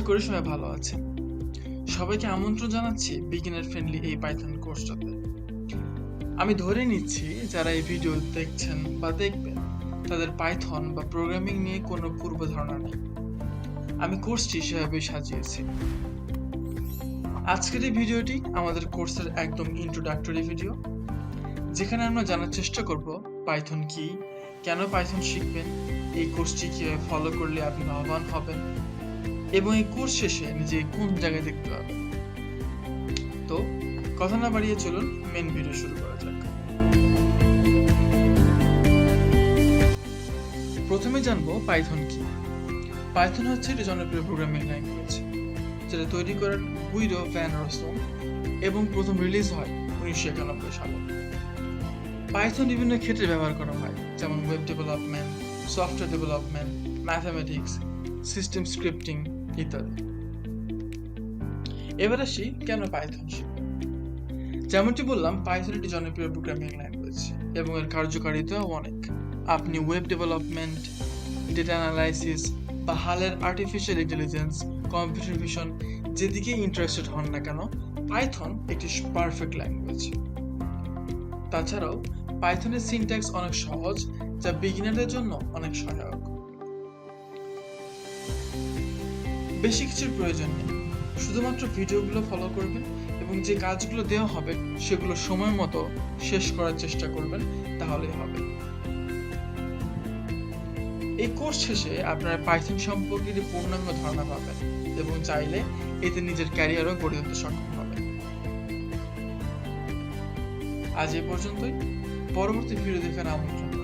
করি সবাই ভালো আছে। সবাইকে আমন্ত্রণ জানাচ্ছি বিগিনার ফ্রেন্ডলি এই পাইথন কোর্সটাতে। আমি ধরে নিচ্ছি যারা এই ভিডিও দেখছেন বা দেখবেন তাদের পাইথন বা প্রোগ্রামিং নিয়ে কোনো পূর্ব ধারণা নেই। আমি কোর্সটি সেভাবেই সাজিয়েছি। আজকের এই ভিডিওটি আমাদের কোর্সের একদম ইন্ট্রোডাক্টরি ভিডিও, যেখানে আমরা জানার চেষ্টা করব পাইথন কি, কেন পাইথন শিখবেন, এই কোর্সটি কিভাবে ফলো করলে আপনি লাভবান হবেন এবং এই কোর্স শেষে নিজে কোন জায়গায় দেখতে পাবেন। তো কথা না বাড়িয়ে চলুন মেন ভিডিও শুরু করা যাক। প্রথমে জানবো পাইথন কি। পাইথন হচ্ছে একটি জনপ্রিয় প্রোগ্রামিং ল্যাঙ্গুয়েজ, যেটা তৈরি করেন গুইডো ভ্যান রসম এবং প্রথম রিলিজ হয় 1991 সালে। পাইথন বিভিন্ন ক্ষেত্রে ব্যবহার করা হয়, যেমন web development, software development, mathematics, system scripting ইত্যাদি। এবার আসি কেন পাইথন শিখবেন। যেমনটি বললাম, পাইথন একটি জনপ্রিয় প্রোগ্রামিং ল্যাঙ্গুয়েজ এবং এর কার্যকারিতাও অনেক। আপনি ওয়েব ডেভেলপমেন্ট, ডেটা অ্যানালাইসিস বা হালের আর্টিফিশিয়াল ইন্টেলিজেন্স, কম্পিউটার ভিশন যেদিকে ইন্টারেস্টেড হন না কেন, পাইথন একটি পারফেক্ট ল্যাঙ্গুয়েজ। তাছাড়াও পাইথনের সিনট্যাক্স অনেক সহজ, যা বিগিনারদের জন্য অনেক সহায়ক। বেশি কিছুর প্রয়োজন নেই, শুধুমাত্র ভিডিওগুলো ফলো করবেন এবং যে কাজগুলো দেওয়া হবে সেগুলো সময় মতো শেষ করার চেষ্টা করবেন, তাহলেই হবে। এই কোর্স শেষে আপনারা পাইথন সম্পর্কে একটি পূর্ণাঙ্গ ধারণা পাবেন এবং চাইলে এতে নিজের ক্যারিয়ারও গড়ে তুলতে সক্ষম হবেন। আজ এই পর্যন্তই। পরবর্তী ভিডিও দেখার আমন্ত্রণ।